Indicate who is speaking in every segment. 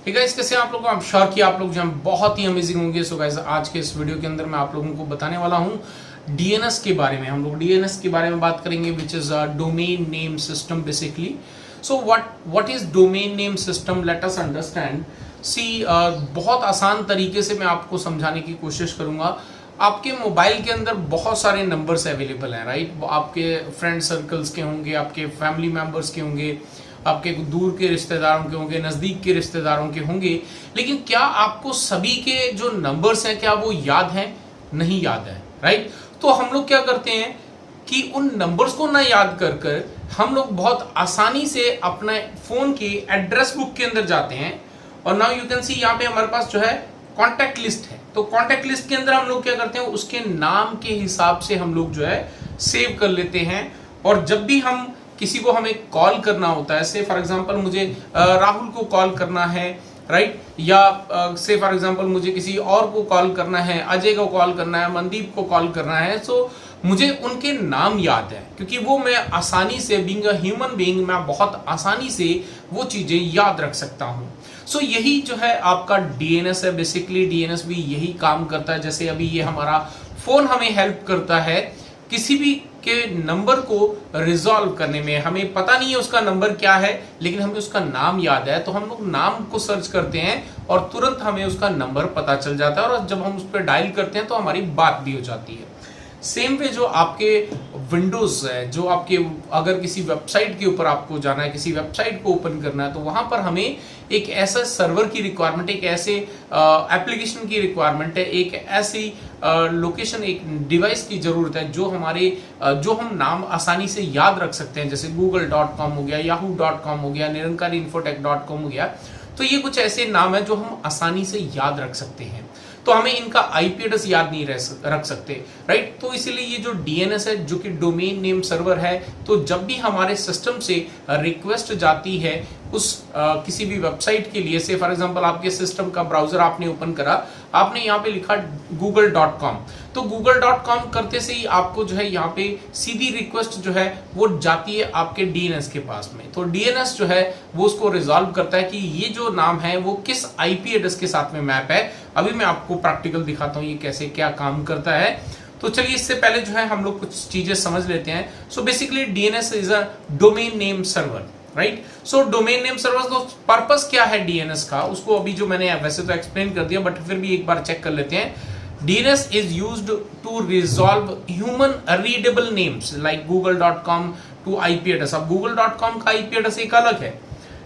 Speaker 1: ठीक है, कैसे आप लोगों को, आई एम श्योर कि आप लोग जो हैं बहुत ही अमेजिंग होंगे। सो गाइस, आज के इस वीडियो के अंदर मैं आप लोगों को बताने वाला हूं डीएनएस के बारे में। हम लोग डीएनएस के बारे में बात करेंगे, which is domain name system basically. So what is domain name system, let us understand. See बहुत आसान तरीके से मैं आपको समझाने की कोशिश करूंगा। आपके मोबाइल के अंदर बहुत सारे नंबर्स अवेलेबल हैं, राइट। आपके फ्रेंड सर्कल्स के होंगे, आपके फैमिली मेंबर्स के होंगे, आपके दूर के रिश्तेदारों के होंगे, नज़दीक के रिश्तेदारों के होंगे। लेकिन क्या आपको सभी के जो नंबर्स हैं क्या वो याद हैं? नहीं याद है, राइट। तो हम लोग क्या करते हैं कि उन नंबर्स को ना याद कर कर हम लोग बहुत आसानी से अपने फ़ोन की एड्रेस बुक के अंदर जाते हैं। और नाउ यू कैन सी यहाँ पे हमारे पास जो है कॉन्टैक्ट लिस्ट है। तो कॉन्टैक्ट लिस्ट के अंदर हम लोग क्या करते हैं, उसके नाम के हिसाब से हम लोग जो है सेव कर लेते हैं। और जब भी हम किसी को हमें कॉल करना होता है, से फॉर एग्जांपल मुझे राहुल को कॉल करना है, राइट, या से फॉर एग्जांपल मुझे किसी और को कॉल करना है, अजय को कॉल करना है, मनदीप को कॉल करना है, सो मुझे उनके नाम याद है क्योंकि वो मैं आसानी से बीइंग अ ह्यूमन बीइंग मैं बहुत आसानी से वो चीजें याद रख सकता हूँ। सो यही जो है आपका डीएनएस है। बेसिकली डीएनएस भी यही काम करता है। जैसे अभी ये हमारा फोन हमें हेल्प करता है किसी भी के नंबर को रिजॉल्व करने में। हमें पता नहीं है उसका नंबर क्या है, लेकिन हमें उसका नाम याद है, तो हम लोग नाम को सर्च करते हैं और तुरंत हमें उसका नंबर पता चल जाता है। और जब हम उस पर डायल करते हैं तो हमारी बात भी हो जाती है। सेम वे जो आपके विंडोज है, जो आपके अगर किसी वेबसाइट के ऊपर आपको जाना है, किसी वेबसाइट को ओपन करना है, तो वहां पर हमें एक ऐसा सर्वर की रिक्वायरमेंट, एक ऐसे एप्लीकेशन की रिक्वायरमेंट है, एक ऐसी लोकेशन, एक डिवाइस की जरूरत है जो हमारे जो हम नाम आसानी से याद रख सकते हैं। जैसे google.com हो गया, yahoo.com हो गया, nirankarinfotech.com हो गया। तो ये कुछ ऐसे नाम है जो हम आसानी से याद रख सकते हैं। तो हमें इनका आईपी एड्रेस याद नहीं रख सकते, राइट। तो इसीलिए ये जो डीएनएस है, जो कि डोमेन नेम सर्वर है, तो जब भी हमारे सिस्टम से रिक्वेस्ट जाती है उस किसी भी वेबसाइट के लिए, से फॉर एग्जांपल आपके सिस्टम का ब्राउजर आपने ओपन करा, आपने यहाँ पे लिखा google.com, तो google.com करते से ही आपको जो है यहाँ पे सीधी रिक्वेस्ट जो है वो जाती है आपके डीएनएस के पास में। तो डीएनएस जो है वो उसको रिजॉल्व करता है कि ये जो नाम है वो किस आईपी एड्रेस के साथ में मैप है। अभी मैं आपको प्रैक्टिकल दिखाता हूँ ये कैसे क्या काम करता है। तो चलिए इससे पहले जो है हम लोग कुछ चीजें समझ लेते हैं। So basically DNS is a domain name server, right. So domain name server, तो पर्पस क्या है डीएनएस का, उसको अभी जो मैंने वैसे तो एक्सप्लेन कर दिया, बट फिर भी एक बार चेक कर लेते हैं। DNS is used to resolve human readable names like google.com to IP address. अब google.com का आईपी एड्रेस एक अलग है,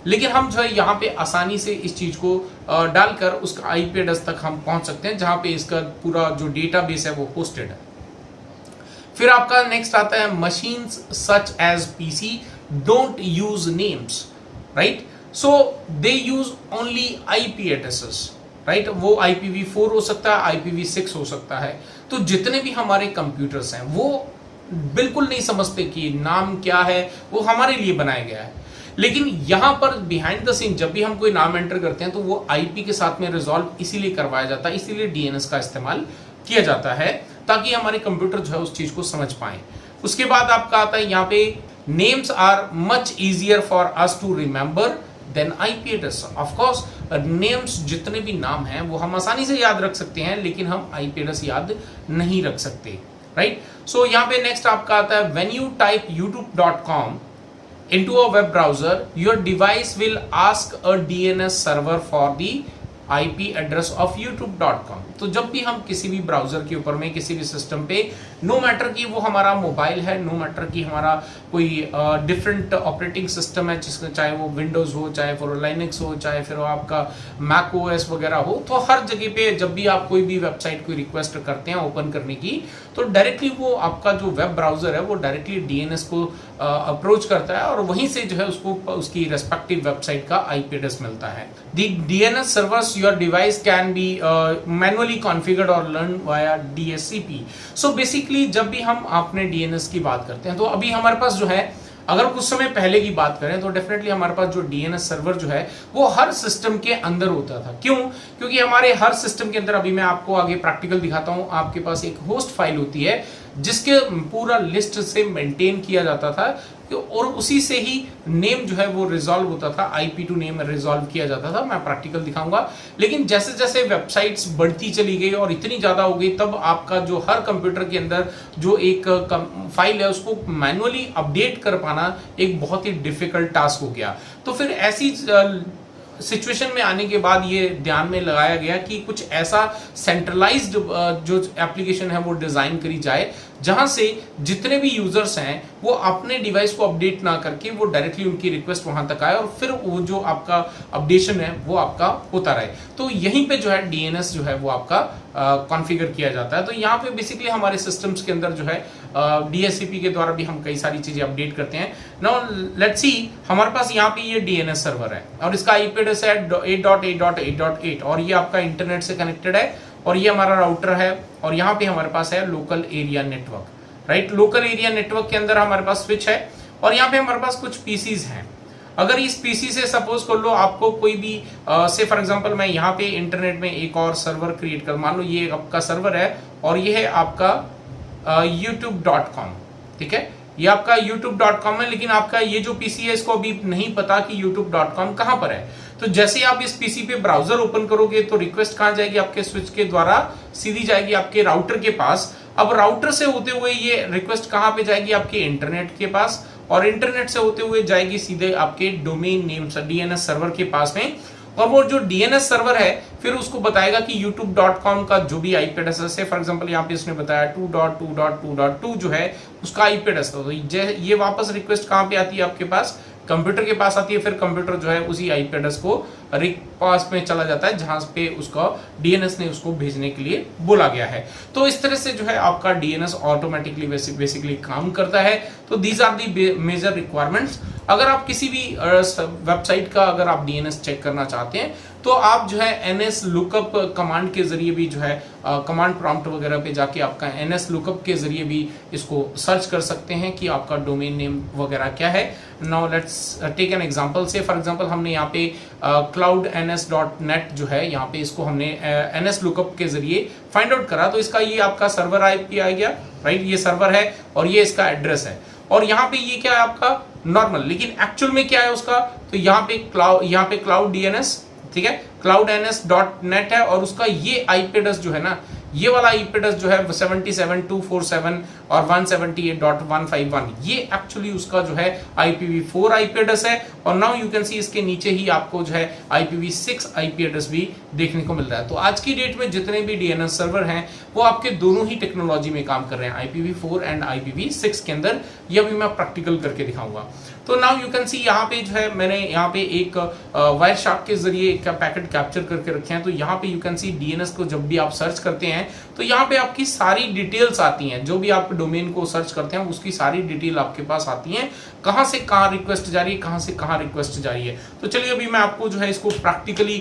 Speaker 1: लेकिन हम जो है यहाँ पे आसानी से इस चीज को डालकर उसका आईपी एड्रेस तक हम पहुंच सकते हैं, जहां पे इसका पूरा जो डेटाबेस है वो होस्टेड है। फिर आपका नेक्स्ट आता है machines such as PC don't use names, right. So they use only IP addresses, right. वो IPv4 हो सकता है, IPv6 हो सकता है। तो जितने भी हमारे कंप्यूटर्स हैं वो बिल्कुल नहीं समझते कि नाम क्या है, वो हमारे लिए बनाया गया है। लेकिन यहां पर बिहाइंड द सीन जब भी हम कोई नाम एंटर करते हैं तो वो आईपी के साथ में रिजॉल्व इसीलिए करवाया जाता है, इसीलिए डीएनएस का इस्तेमाल किया जाता है ताकि हमारे कंप्यूटर जो है उस चीज को समझ पाए। उसके बाद आपका आता है यहाँ पे names are much easier for us to remember than IP address. Of course names जितने भी नाम हैं वो हम आसानी से याद रख सकते हैं, लेकिन हम आईपी एड्रेस याद नहीं रख सकते, राइट। सो यहाँ पे नेक्स्ट आपका आता है when you type youtube.com into a web browser, your device will ask a DNS server for the IP address of youtube.com। तो जब भी हम किसी भी ब्राउजर के ऊपर में किसी भी सिस्टम पे, नो मैटर कि वो हमारा मोबाइल है, नो मैटर कि हमारा कोई डिफरेंट ऑपरेटिंग सिस्टम है, जिसका चाहे वो विंडोज हो, चाहे फिर लाइनक्स हो, चाहे फिर वो आपका मैक ओएस वगैरह हो, तो हर जगह पे जब भी आप कोई भी वेबसाइट को रिक्वेस्ट करते हैं ओपन करने की, तो डायरेक्टली वो आपका जो वेब ब्राउजर है वो डायरेक्टली डीएनएस को अप्रोच करता है और वहीं से जो है उसको उसकी रेस्पेक्टिव वेबसाइट का आईपी एड्रेस मिलता है। The DNS servers your device can be manually configured और learn via DHCP। So basically जब भी हम अपने डीएनएस की बात करते हैं, तो अभी हमारे पास जो है, अगर कुछ समय पहले की बात करें तो डेफिनेटली हमारे पास जो डीएनएस सर्वर जो है वो हर सिस्टम के अंदर होता था। क्यों? क्योंकि हमारे हर सिस्टम के अंदर, अभी मैं आपको आगे प्रैक्टिकल दिखाता हूं, आपके पास एक होस्ट फाइल होती है जिसके पूरा लिस्ट से मेंटेन किया जाता था और उसी से ही नेम जो है वो रिजॉल्व होता था, IP2 नेम रिजॉल्व किया जाता था। मैं प्रैक्टिकल दिखाऊंगा। लेकिन जैसे जैसे वेबसाइट्स बढ़ती चली गई और इतनी ज्यादा हो गई, तब आपका जो हर कंप्यूटर के अंदर जो एक फाइल है उसको मैनुअली अपडेट कर पाना एक बहुत ही डिफिकल्ट टास्क हो गया। तो फिर ऐसी सिचुएशन में आने के बाद ये ध्यान में लगाया गया कि कुछ ऐसा सेंट्रलाइज्ड जो एप्लीकेशन है वो डिजाइन करी जाए, जहां से जितने भी यूजर्स हैं वो अपने डिवाइस को अपडेट ना करके वो डायरेक्टली उनकी रिक्वेस्ट वहां तक आए और फिर वो जो आपका अपडेशन है वो आपका होता रहे। तो यहीं पे जो है DNS जो है वो आपका कॉन्फ़िगर किया जाता है। तो यहाँ पे बेसिकली हमारे सिस्टम्स के अंदर जो है DHCP के द्वारा भी हम कई सारी चीजें अपडेट करते हैं। नाउ लेट्स सी, हमारे पास यहाँ पे ये DNS सर्वर है और इसका IP एड्रेस है 8.8.8.8 और ये आपका इंटरनेट से कनेक्टेड है और ये हमारा राउटर है और यहाँ पे हमारे पास है local area network, right. Local area network के अंदर हमारे पास स्विच है और यहाँ पे हमारे पास कुछ पीसीज हैं। अगर इस पीसी से सपोज कर लो आपको कोई भी से फॉर एग्जांपल मैं यहाँ पे इंटरनेट में एक और सर्वर क्रिएट कर, मान लो ये आपका सर्वर है और ये है आपका youtube.com, ठीक है, ये आपका youtube.com है। लेकिन आपका ये जो पीसी है इसको अभी नहीं पता कि youtube.com कहां पर है। तो जैसे आप इस पीसी पे ब्राउजर ओपन करोगे तो रिक्वेस्ट कहां जाएगी, आपके स्विच के द्वारा सीधी जाएगी आपके राउटर के पास। अब राउटर से होते हुए ये रिक्वेस्ट कहां पे जाएगी, आपके इंटरनेट के पास, और इंटरनेट से होते हुए जाएगी सीधे आपके डोमेन नेम DNS सर्वर के पास में। और वो जो DNS सर्वर है फिर उसको बताएगा कि youtube.com का जो भी IP एड्रेस है, फॉर एग्जांपल यहाँ पे इसने बताया 2.2.2.2 जो है उसका IP एड्रेस था। तो ये वापस रिक्वेस्ट कहाँ पे आती है, आपके पास कंप्यूटर के पास आती है। फिर कंप्यूटर जो है उसी IP एड्रेस को पास में चला जाता है जहां पे उसका DNS ने उसको भेजने के लिए बोला गया है। तो इस तरह से जो है आपका DNS ऑटोमेटिकली बेसिकली काम करता है। तो these are the major requirements. अगर आप किसी भी वेबसाइट का अगर आप DNS चेक करना चाहते हैं तो आप जो है NS लुकअप कमांड के जरिए भी जो है कमांड प्रॉम्प्ट वगैरह पे जाके आपका NS लुकअप के जरिए भी इसको सर्च कर सकते हैं कि आपका डोमेन नेम वगैरह क्या है। Now let's take an example. Say for example हमने यहाँ पे cloudns.net जो है यहाँ पे इसको हमने NS लुकअप के जरिए फाइंड आउट करा। तो इसका ये आपका सर्वर IP आ गया, राइट, ये सर्वर है और ये इसका एड्रेस है। और यहाँ पे ये क्या है आपका नॉर्मल, लेकिन एक्चुअल में क्या है उसका, तो यहाँ पे क्लाउड DNS, ठीक है, cloudns.net है और उसका ये IP एड्रेस जो है ना, ये वाला IP एड्रेस जो है 77.247 और 178.151 ये एक्चुअली उसका जो है IPv4 IP एड्रेस है। और नाउ यू कैन सी इसके नीचे ही आपको जो है IPv6 IP एड्रेस भी देखने को मिल रहा है। तो आज की डेट में जितने भी DNS सर्वर हैं वो आपके दोनों ही टेक्नोलॉजी में काम कर रहे हैं, IPv4 एंड IPv6 के अंदर। ये अभी मैं प्रैक्टिकल करके दिखाऊंगा। तो नाउ यू कैन सी यहाँ पे जो है मैंने यहाँ पे एक वायर शार्क के जरिए एक पैकेट कैप्चर करके रखे हैं। तो यहाँ पे यू कैन सी DNS को जब भी आप सर्च करते हैं तो यहाँ पे आपकी सारी डिटेल्स आती हैं, जो भी आप डोमेन को सर्च करते हैं उसकी सारी डिटेल आपके पास आती हैं, कहाँ से कहाँ रिक्वेस्ट जा रही है, कहाँ से कहाँ रिक्वेस्ट जा रही है। तो चलिए अभी मैं आपको जो है इसको प्रैक्टिकली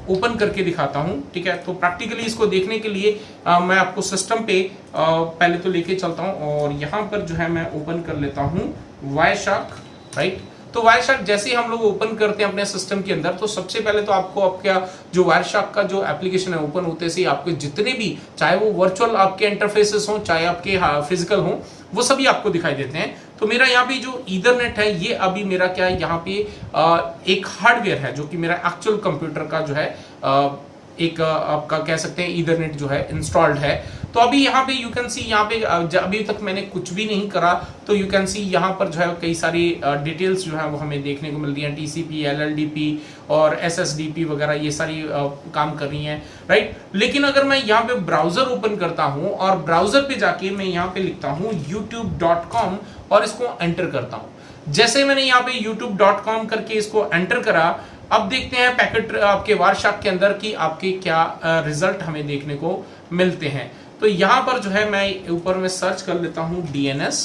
Speaker 1: ओपन करके दिखाता हूँ, ठीक है। तो प्रैक्टिकली इसको देखने के लिए मैं आपको सिस्टम पे पहले तो लेके चलता हूँ और यहाँ पर जो है मैं ओपन कर लेता हूँ वायरशार्क, राइट। तो वायरशार्क जैसे ही हम लोग ओपन करते हैं अपने सिस्टम के अंदर तो सबसे पहले तो आपको आपका जो वायरशार्क का जो एप्लीकेशन है ओपन होते से आपके जितने भी चाहे वो वर्चुअल आपके इंटरफेसेस हो चाहे आपके फिजिकल हो वो सभी आपको दिखाई देते हैं। तो मेरा यहाँ पे जो ईथरनेट है ये अभी मेरा क्या है, यहाँ पे एक हार्डवेयर है जो कि मेरा एक्चुअल कंप्यूटर का जो है एक आपका कह सकते हैं ईथरनेट जो है इंस्टॉल्ड है। तो अभी यहाँ पे यू कैन सी यहाँ पे अभी तक मैंने कुछ भी नहीं करा तो यू कैन सी यहाँ पर जो है कई सारी डिटेल्स जो है वो हमें देखने को मिल रही हैं, TCP LLDP और SSDP वगैरह ये सारी काम कर रही हैं, राइट। लेकिन अगर मैं यहाँ पे ब्राउजर ओपन करता हूँ और ब्राउजर पे जाके मैं यहाँ पे लिखता हूँ youtube.com और इसको एंटर करता हूँ, जैसे मैंने यहाँ पे youtube.com करके इसको एंटर करा, अब देखते हैं पैकेट आपके वायरशार्क के अंदर कि आपके क्या रिजल्ट हमें देखने को मिलते हैं। तो यहाँ पर जो है मैं ऊपर में सर्च कर लेता हूँ DNS,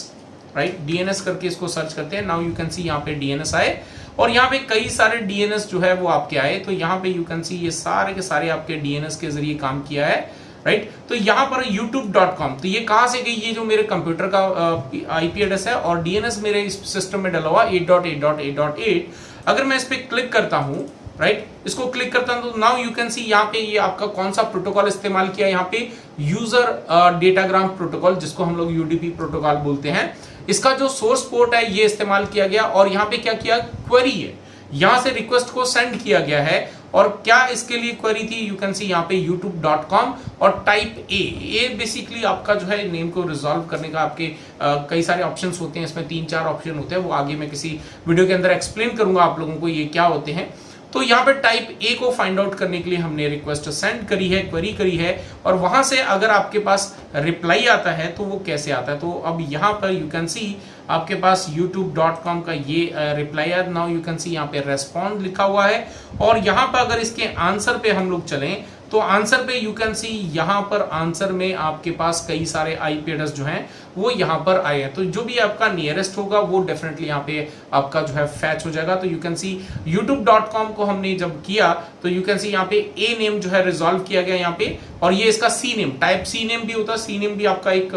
Speaker 1: राइट, DNS करके इसको सर्च करते हैं। नाउ यू कैन सी यहाँ पे DNS आए और यहाँ पे कई सारे DNS जो है वो आपके आए। तो यहाँ पे यू कैन सी ये सारे के सारे आपके DNS के जरिए काम किया है, राइट। तो यहाँ पर youtube.com, तो ये कहाँ से गई, ये जो मेरे कंप्यूटर का IP एड्रेस है और DNS मेरे इस सिस्टम में डला हुआ 8.8.8.8। अगर मैं इस पे क्लिक करता हूँ, राइट। इसको क्लिक करता हूं तो नाउ यू कैन सी यहाँ पे ये आपका कौन सा प्रोटोकॉल इस्तेमाल किया, यहाँ पे यूजर डेटाग्राम प्रोटोकॉल, जिसको हम लोग यूडीपी प्रोटोकॉल बोलते हैं। इसका जो सोर्स पोर्ट है ये इस्तेमाल किया गया, और यहाँ पे क्या किया, क्वेरी है, यहां से रिक्वेस्ट को सेंड किया गया है। और क्या इसके लिए क्वेरी थी, यू कैन सी यहाँ पे youtube.com और टाइप ए बेसिकली आपका जो है नेम को रिजॉल्व करने का आपके कई सारे ऑप्शंस होते हैं, इसमें 3-4 ऑप्शन होते हैं, वो आगे मैं किसी वीडियो के अंदर एक्सप्लेन करूंगा आप लोगों को ये क्या होते हैं। तो यहाँ पे टाइप ए को फाइंड आउट करने के लिए हमने रिक्वेस्ट सेंड करी है, क्वेरी करी है, और वहां से अगर आपके पास रिप्लाई आता है तो वो कैसे आता है। तो अब यहाँ पर यू कैन सी आपके पास youtube.com का ये रिप्लाई है। नाउ यू कैन सी यहाँ पे रेस्पॉन्ड लिखा हुआ है, और यहाँ पर अगर इसके आंसर पे हम लोग चलें तो आंसर पे यू कैन सी यहाँ पर आंसर में आपके पास कई सारे आईपी एड्रेस जो हैं वो यहाँ पर आए हैं। तो जो भी आपका नियरेस्ट होगा वो डेफिनेटली यहाँ पे आपका जो है फैच हो जाएगा। तो यू कैन सी youtube.com को हमने जब किया तो यू कैन सी यहाँ पे ए नेम जो है रिजॉल्व किया गया यहाँ पे, और ये इसका C name, type C name भी होता है। सी नेम भी आपका एक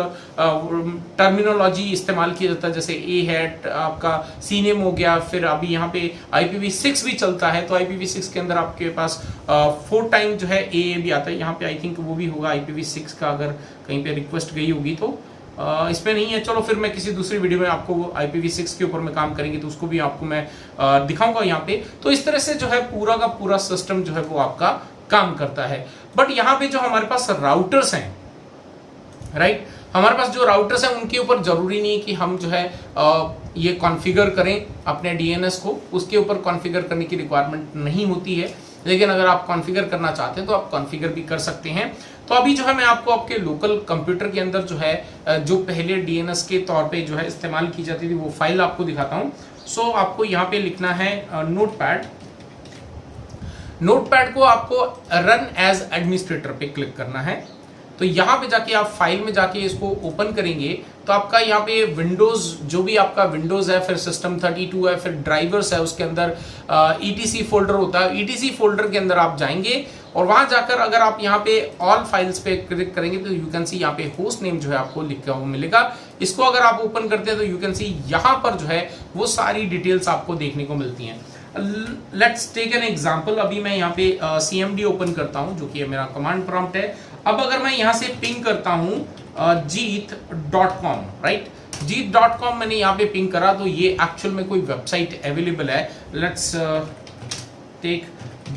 Speaker 1: टर्मिनोलॉजी इस्तेमाल किया जाता है, जैसे ए है आपका सी नेम हो गया। फिर अभी यहाँ पे IPv6 भी चलता है, तो IPv6 के अंदर आपके पास 4 टाइम जो है ए भी आता है। यहाँ पे आई थिंक वो भी होगा IPv6 का, अगर कहीं पे रिक्वेस्ट गई होगी तो इसमें नहीं है। चलो फिर मैं किसी दूसरी वीडियो में आपको IPv6 के ऊपर में काम करेंगे तो उसको भी आपको मैं दिखाऊंगा यहाँ पे। तो इस तरह से जो है पूरा का पूरा सिस्टम जो है वो आपका काम करता है। बट यहाँ पे जो हमारे पास राउटर्स हैं, राइट, हमारे पास जो राउटर्स हैं उनके ऊपर जरूरी नहीं कि हम जो है ये कॉन्फ़िगर करें अपने DNS को, उसके ऊपर कॉन्फ़िगर करने की रिक्वायरमेंट नहीं होती है। लेकिन अगर आप कॉन्फ़िगर करना चाहते हैं तो आप कॉन्फ़िगर भी कर सकते हैं। तो अभी जो है मैं आपको आपके लोकल कंप्यूटर के अंदर जो है जो पहले DNS के तौर पे जो है इस्तेमाल की जाती थी वो फाइल आपको दिखाता हूँ। सो आपको यहाँ पे लिखना है नोटपैड को आपको रन एज एडमिनिस्ट्रेटर पे क्लिक करना है। तो यहाँ पे जाके आप फाइल में जाके इसको ओपन करेंगे तो आपका यहाँ पे विंडोज, जो भी आपका विंडोज है, फिर सिस्टम 32 है, फिर ड्राइवर्स है, उसके अंदर ETC फोल्डर होता है। ETC फोल्डर के अंदर आप जाएंगे और वहां जाकर अगर आप यहाँ पे ऑल फाइल्स पे क्लिक करेंगे तो यू कैन सी यहाँ पे होस्ट नेम जो है आपको लिखा हुआ मिलेगा। इसको अगर आप ओपन करते हैं तो यू कैन सी यहाँ पर जो है वो सारी डिटेल्स आपको देखने को मिलती हैं। Let's take an example. अभी मैं यहाँ पे CMD ओपन करता हूँ जो कि मेरा कमांड प्रॉम्प्ट है। अब अगर मैं यहाँ से पिंग करता हूँ jeet.com, राइट, jeet.com मैंने यहाँ पे पिंग करा तो ये एक्चुअल में कोई वेबसाइट अवेलेबल है। लेट्स टेक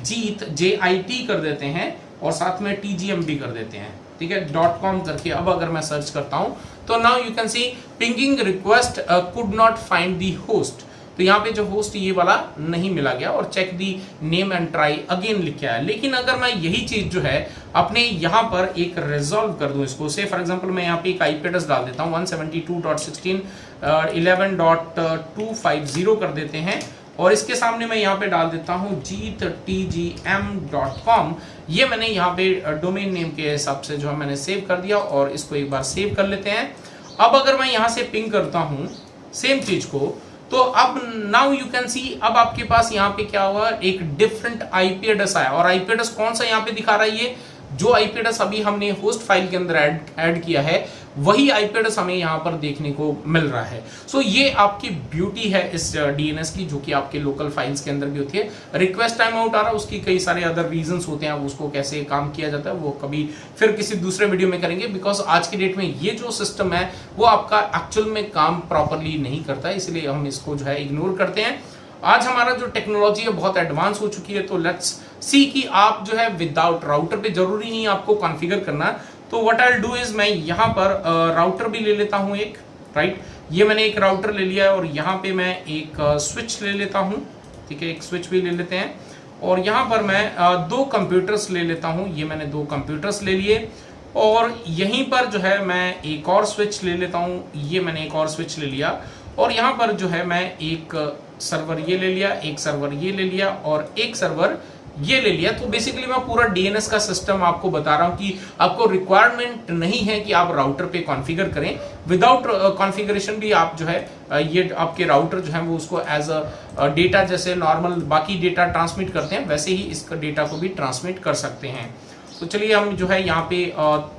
Speaker 1: जीत JIT कर देते हैं और साथ में TGM भी कर देते हैं, ठीक है, .com करके। अब अगर मैं सर्च करता हूं तो now you can see pinging request could not find the host. तो यहाँ पे जो होस्ट ये वाला नहीं मिला गया, और check the name and try again लिखा है। लेकिन अगर मैं यही चीज जो है अपने यहाँ पर एक रिजॉल्व कर दूं इसको, से फॉर एग्जांपल मैं यहाँ पे एक IP एड्रेस डाल देता हूँ 172.16.11.250 कर देते हैं, और इसके सामने मैं यहाँ पे डाल देता हूँ jeetTGM.com। ये मैंने यहाँ पे डोमेन नेम के हिसाब से जो है मैंने सेव कर दिया, और इसको एक बार सेव कर लेते हैं। अब अगर मैं यहाँ से पिंग करता हूँ सेम चीज को, तो अब नाउ यू कैन सी अब आपके पास यहाँ पे क्या हुआ, एक डिफरेंट IP एड्रेस आया। और IP एड्रेस कौन सा यहाँ पे दिखा रहा है, ये जो IP एड्रेस अभी हमने होस्ट फाइल के अंदर ऐड किया है वही IP एड्रेस हमें यहाँ पर देखने को मिल रहा है। सो ये आपकी ब्यूटी है इस DNS की, जो कि आपके लोकल फाइल्स के अंदर भी होती है। रिक्वेस्ट टाइम आउट आ रहा है, उसकी कई सारे अदर रीजंस होते हैं, उसको कैसे काम किया जाता है वो कभी फिर किसी दूसरे वीडियो में करेंगे। बिकॉज आज की डेट में ये जो सिस्टम है वो आपका एक्चुअल में काम प्रॉपरली नहीं करता है, इसलिए हम इसको जो है इग्नोर करते हैं। आज हमारा जो टेक्नोलॉजी है बहुत एडवांस हो चुकी है। तो लेट्स सी कि आप जो है विदाउट राउटर पे, जरूरी नहीं आपको कॉन्फ़िगर करना। तो what I will do is मैं यहाँ पर राउटर भी ले लेता हूँ एक, राइट, ये मैंने एक राउटर ले लिया है, और यहाँ पे मैं एक स्विच ले लेता हूँ, ठीक है, एक स्विच भी ले लेते हैं। और यहाँ पर मैं 2 कंप्यूटर्स ले लेता हूँ, ये मैंने 2 कंप्यूटर्स ले लिए। और यहीं पर जो है मैं एक और स्विच ले लेता हूँ, ये मैंने एक और स्विच ले लिया। और यहाँ पर जो है मैं एक सर्वर ये ले लिया, एक सर्वर ये ले लिया, और एक सर्वर ये ले लिया। तो बेसिकली मैं पूरा DNS का सिस्टम आपको बता रहा हूं कि आपको रिक्वायरमेंट नहीं है कि आप राउटर पे कॉन्फ़िगर करें। विदाउट कॉन्फ़िगरेशन भी आप जो है ये आपके राउटर जो है वो उसको एज अ डेटा, जैसे नॉर्मल बाकी डेटा ट्रांसमिट करते हैं वैसे ही इसका डेटा को भी ट्रांसमिट कर सकते हैं। तो चलिए हम जो है यहाँ पे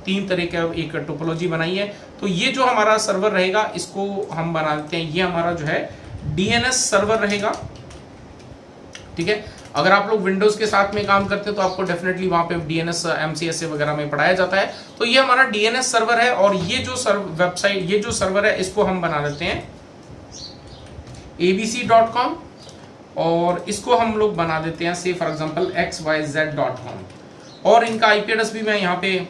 Speaker 1: 3 तरह का एक टोपोलॉजी बनाई है। तो ये जो हमारा सर्वर रहेगा इसको हम बना देते हैं, ये हमारा जो है DNS सर्वर रहेगा, ठीक है। अगर आप लोग विंडोज के साथ में काम करते हैं तो आपको डेफिनेटली वहां पे डीएनएस MCSA वगैरह में पढ़ाया जाता है। तो ये हमारा डीएनएस सर्वर है और ये जो वेबसाइट, ये जो सर्वर है, इसको हम बना लेते हैं abc.com और इसको हम लोग बना देते हैं से फॉर एग्जांपल xyz.com और इनका आईपी एड्रेस भी मैं यहाँ पे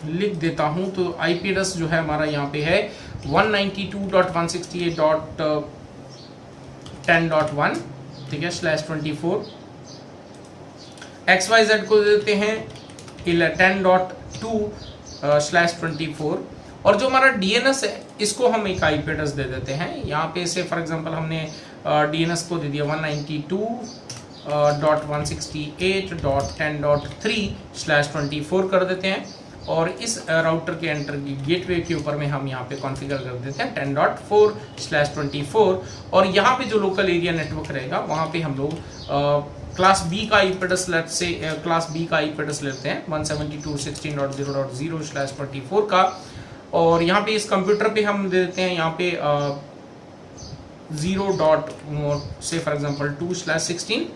Speaker 1: लिख देता हूं। तो आईपी एड्रेस जो है हमारा यहाँ पे है 192.168.10.1, ठीक है, /24। XYZ को देते हैं 10.2/24 और जो हमारा DNS है इसको हम एक आईपी एड्रेस दे देते हैं। यहाँ पे से फॉर एग्जांपल हमने DNS को दे दिया 192.168.10.3/24 कर देते हैं और इस राउटर के एंटर की गेटवे के ऊपर में हम यहाँ पे कॉन्फ़िगर कर देते हैं 10.4/24 और यहाँ पे जो लोकल एरिया नेटवर्क रहेगा वहाँ पे हम लोग क्लास बी का आईपी एड्रेस लेते हैं 172.16.0.0/24 का और यहाँ पे इस कंप्यूटर पे हम दे देते हैं यहाँ पे 0. फॉर एग्जांपल 2/16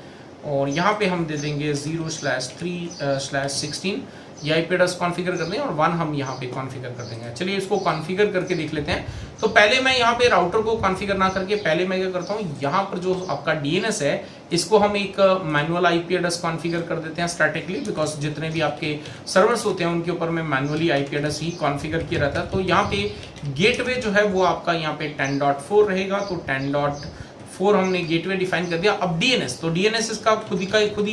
Speaker 1: और यहाँ पे हम दे देंगे 0/3/16 ये आईपी एड्रेस कॉन्फ़िगर कर दें और 1 हम यहाँ पे कॉन्फ़िगर कर देंगे। चलिए इसको कॉन्फ़िगर करके देख लेते हैं। तो पहले मैं यहाँ पे राउटर को कॉन्फ़िगर ना करके पहले मैं क्या करता हूँ, यहाँ पर जो आपका डीएनएस है इसको हम एक मैनुअल आईपी एड्रेस कॉन्फ़िगर कर देते हैं स्टैटिकली, बिकॉज जितने भी आपके सर्वर्स होते हैं उनके ऊपर में मैनुअली आईपी एड्रेस ही कॉन्फ़िगर किया रहता है। तो यहाँ पे गेटवे जो है वो आपका यहाँ पे 10.4 रहेगा। तो 10.4 हमने गेटवे डिफाइन कर दिया। अब डीएनएस, तो डीएनएस इसका खुद ही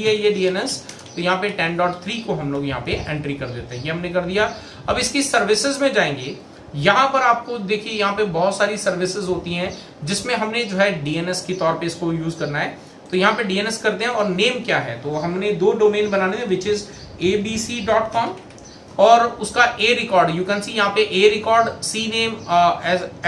Speaker 1: है ये डीएनएस। तो यहाँ पे 10.3 को हम लोग यहाँ पे एंट्री कर देते हैं, ये हमने कर दिया। अब इसकी सर्विसेज में जाएंगे, यहाँ पर आपको देखिए यहाँ पे बहुत सारी सर्विसेज होती हैं जिसमें हमने जो है डीएनएस के तौर पे इसको यूज करना है। तो यहाँ पे डीएनएस करते हैं और नेम क्या है, तो हमने 2 डोमेन बनाने हैं विच इज abc.com और उसका ए रिकॉर्ड, यू कैन सी यहाँ पे ए रिकॉर्ड, सी नेम,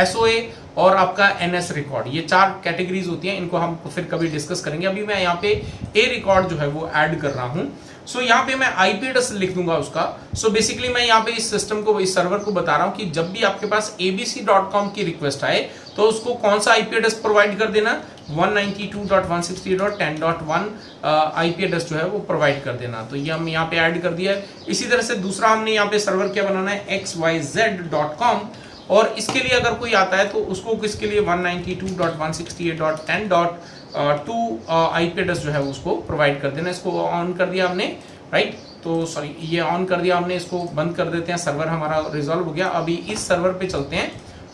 Speaker 1: SOA और आपका NS रिकॉर्ड, ये 4 कैटेगरीज होती हैं। इनको हम फिर कभी डिस्कस करेंगे। अभी मैं यहाँ पे ए रिकॉर्ड जो है वो ऐड कर रहा हूँ। सो यहाँ पे मैं आईपी एड्रेस लिख दूंगा उसका। सो बेसिकली मैं यहाँ पे इस सिस्टम को, इस सर्वर को बता रहा हूँ कि जब भी आपके पास abc.com की रिक्वेस्ट आए तो उसको कौन सा आईपी एड्रेस प्रोवाइड कर देना, 192.168.10.1 आईपी एड्रेस जो है वो प्रोवाइड कर देना। तो ये हम यहाँ पे ऐड कर दिया है। इसी तरह से दूसरा हमने यहाँ पे सर्वर क्या बनाना है, xyz.com और इसके लिए अगर कोई आता है तो उसको किसके लिए 192.168.10.2 आईपी एड्रेस जो है उसको प्रोवाइड कर देना। इसको ऑन कर दिया हमने, राइट। तो सॉरी, ये ऑन कर दिया हमने, इसको बंद कर देते हैं। सर्वर हमारा रिजॉल्व हो गया। अभी इस सर्वर पे चलते हैं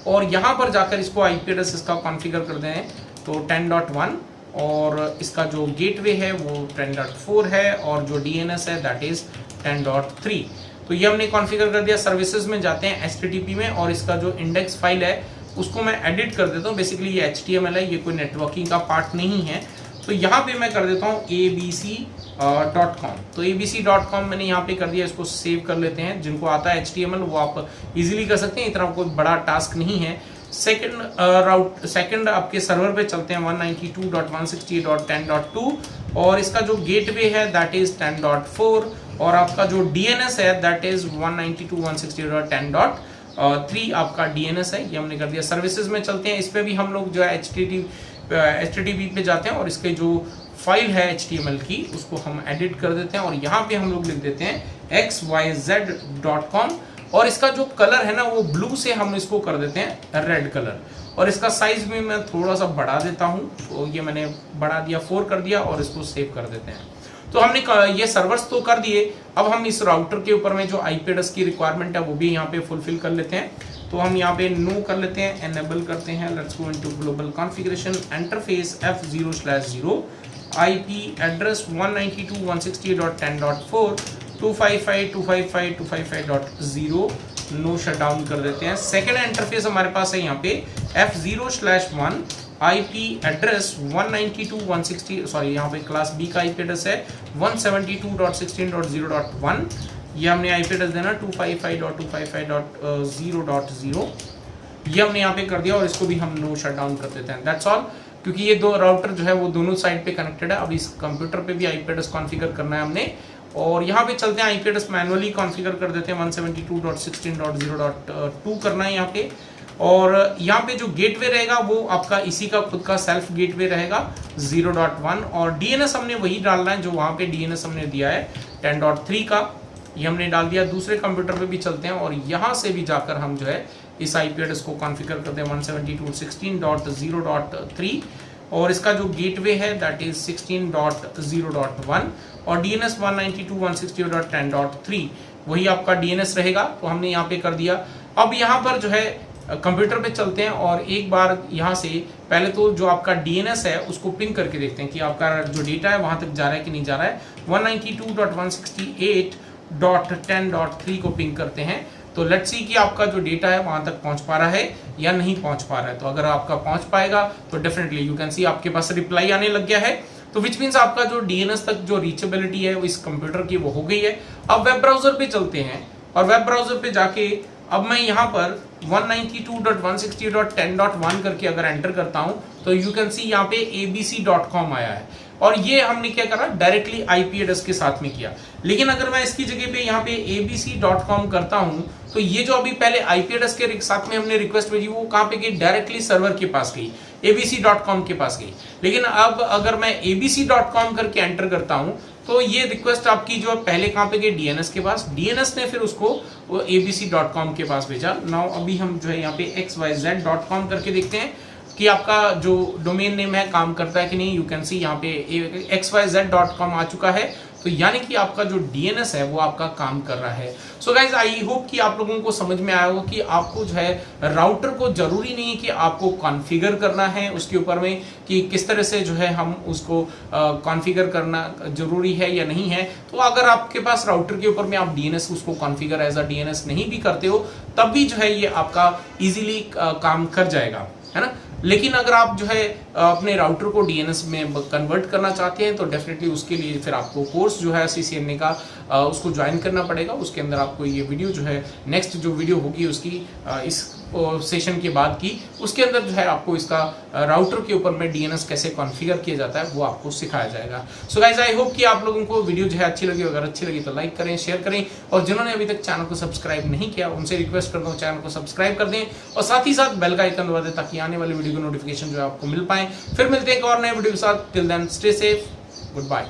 Speaker 1: और यहाँ पर जाकर इसको आईपी एड्रेस इसका कॉन्फ़िगर कर दें। तो 10.1 और इसका जो गेटवे है वो 10.4 है और जो डीएनएस है दैट इज 10.3। तो ये हमने कॉन्फ़िगर कर दिया। सर्विसेज में जाते हैं HTTP में और इसका जो इंडेक्स फाइल है उसको मैं एडिट कर देता हूँ। बेसिकली ये HTML है, ये कोई नेटवर्किंग का पार्ट नहीं है। तो यहाँ पे मैं कर देता हूँ abc.com। तो abc.com मैंने यहाँ पे कर दिया, इसको सेव कर लेते हैं। जिनको आता है HTML वो आप इजीली कर सकते हैं, इतना कोई बड़ा टास्क नहीं है। सेकंड आपके सर्वर पे चलते हैं 192.168.10.2 और इसका जो गेटवे है दैट इज 10.4 और आपका जो डीएनएस है दैट इज 192.168.10.3 आपका डीएनएस है, ये हमने कर दिया। सर्विसेज में चलते हैं, इस पे भी हम लोग जो है HTTP पे जाते हैं और इसके जो फाइल है HTML की उसको हम एडिट कर देते हैं और यहाँ पे हम लोग लिख देते हैं xyz.com और इसका जो कलर है ना वो ब्लू से हम इसको कर देते हैं रेड कलर और इसका साइज भी मैं थोड़ा सा बढ़ा देता हूँ। तो ये मैंने बढ़ा दिया, 4 कर दिया और इसको सेव कर देते हैं। तो हमने ये सर्वर्स तो कर दिए। अब हम इस राउटर के ऊपर में जो आईपी एड्रेस की रिक्वायरमेंट है वो भी यहाँ पे फुलफिल कर लेते हैं। तो हम यहाँ पे नो कर लेते हैं, एनेबल करते हैं। Let's go into global configuration, interface F0/0 IP address 192.168.10.4 255.255.255.0 no shutdown कर देते हैं। सेकेंड इंटरफेस हमारे पास है यहाँ पे F0/1 आईपी एड्रेस 192.160 सॉरी यहाँ पे क्लास बी का आईपी एड्रेस है 172.16.0.1 ये हमने आईपी एड्रेस देना 255.255.0.0 ये हमने यहाँ पे कर दिया और इसको भी हम नो शटडाउन कर देते हैं। दैट्स ऑल, क्योंकि ये दो राउटर जो है वो दोनों साइड पे कनेक्टेड है। अब इस कंप्यूटर पे भी आईपी एड्रेस कॉन्फ़िगर करना है हमने और यहाँ पे चलते हैं आईपी एड्रेस मैनुअली कॉन्फ़िगर कर देते हैं 172.16.0.2 करना है यहाँ पे और यहाँ पे जो गेटवे रहेगा वो आपका इसी का खुद का सेल्फ गेटवे रहेगा 0.1 और डीएनएस हमने वही डालना है जो वहाँ पे डीएनएस हमने दिया है 10.3 का, ये हमने डाल दिया। दूसरे कंप्यूटर पे भी चलते हैं और यहाँ से भी जाकर हम जो है इस आईपी एड्रेस को कॉन्फ़िगर करते हैं 172.16.0.3 और इसका जो गेटवे है दैट इज 16.0.1 और डीएनएस 192.168.10.3 वही आपका डीएनएस रहेगा। तो हमने यहाँ पे कर दिया। अब यहाँ पर जो है कंप्यूटर पे चलते हैं और एक बार यहाँ से पहले तो जो आपका डीएनएस है उसको पिंग करके देखते हैं कि आपका जो डेटा है वहां तक जा रहा है कि नहीं जा रहा है। 192.168.10.3 को पिंग करते हैं तो लेट्स सी कि आपका जो डेटा है वहां तक पहुंच पा रहा है या नहीं पहुंच पा रहा है। तो अगर आपका पहुंच पाएगा तो डेफिनेटली यू कैन सी आपके पास रिप्लाई आने लग गया है, तो विच मीन्स आपका जो डीएनएस तक जो रीचेबिलिटी है इस कंप्यूटर की वो हो गई है। अब वेब ब्राउजर पे चलते हैं और वेब ब्राउजर पे जाके अब मैं यहाँ पर 192.168.10.1 करके अगर एंटर करता हूं तो यू कैन सी यहाँ पे abc.com आया है और ये हमने क्या करा डायरेक्टली आईपी एड्रेस के साथ में किया। लेकिन अगर मैं इसकी जगह पे यहाँ पे abc.com करता हूं तो ये जो अभी पहले आईपी एड्रेस के साथ में हमने रिक्वेस्ट भेजी वो कहाँ पे गई, डायरेक्टली सर्वर के पास गई, abc.com के पास गई। लेकिन अब अगर मैं abc.com करके एंटर करता हूं तो ये रिक्वेस्ट आपकी जो पहले कहाँ पे गई, डीएनएस के पास, डीएनएस ने फिर उसको वो abc.com के पास भेजा। नाउ अभी हम जो है यहाँ पे xyz.com करके देखते हैं कि आपका जो डोमेन नेम है काम करता है कि नहीं। यू कैन सी यहाँ पे xyz.com आ चुका है, तो यानी कि आपका जो डीएनएस है वो आपका काम कर रहा है। सो गाइज आई होप कि आप लोगों को समझ में आया हो कि आपको जो है राउटर को जरूरी नहीं है कि आपको कॉन्फ़िगर करना है उसके ऊपर में कि किस तरह से जो है हम उसको कॉन्फ़िगर करना जरूरी है या नहीं है। तो अगर आपके पास राउटर के ऊपर में आप डीएनएस उसको कॉन्फ़िगर एज अ डीएनएस नहीं भी करते हो तब भी जो है ये आपका इजीली काम कर जाएगा, है ना। लेकिन अगर आप जो है अपने राउटर को डीएनएस में कन्वर्ट करना चाहते हैं तो डेफिनेटली उसके लिए फिर आपको कोर्स जो है CCNA का उसको ज्वाइन करना पड़ेगा। उसके अंदर आपको ये वीडियो जो है नेक्स्ट जो वीडियो होगी उसकी इस सेशन के बाद की, उसके अंदर जो है आपको इसका राउटर के ऊपर में डीएनएस कैसे कॉन्फ़िगर किया जाता है वो आपको सिखाया जाएगा। सो गाइज आई होप कि आप लोगों को वीडियो जो है अच्छी लगी। अगर अच्छी लगी तो लाइक करें, शेयर करें और जिन्होंने अभी तक चैनल को सब्सक्राइब नहीं किया उनसे रिक्वेस्ट करता हूँ चैनल को सब्सक्राइब कर दें और साथ ही साथ बेल का आइकन दबा दें ताकि आने वाली वीडियो की नोटिफिकेशन जो है आपको मिल पाए। फिर मिलते हैं एक और नए वीडियो के साथ। Till then stay safe, good bye.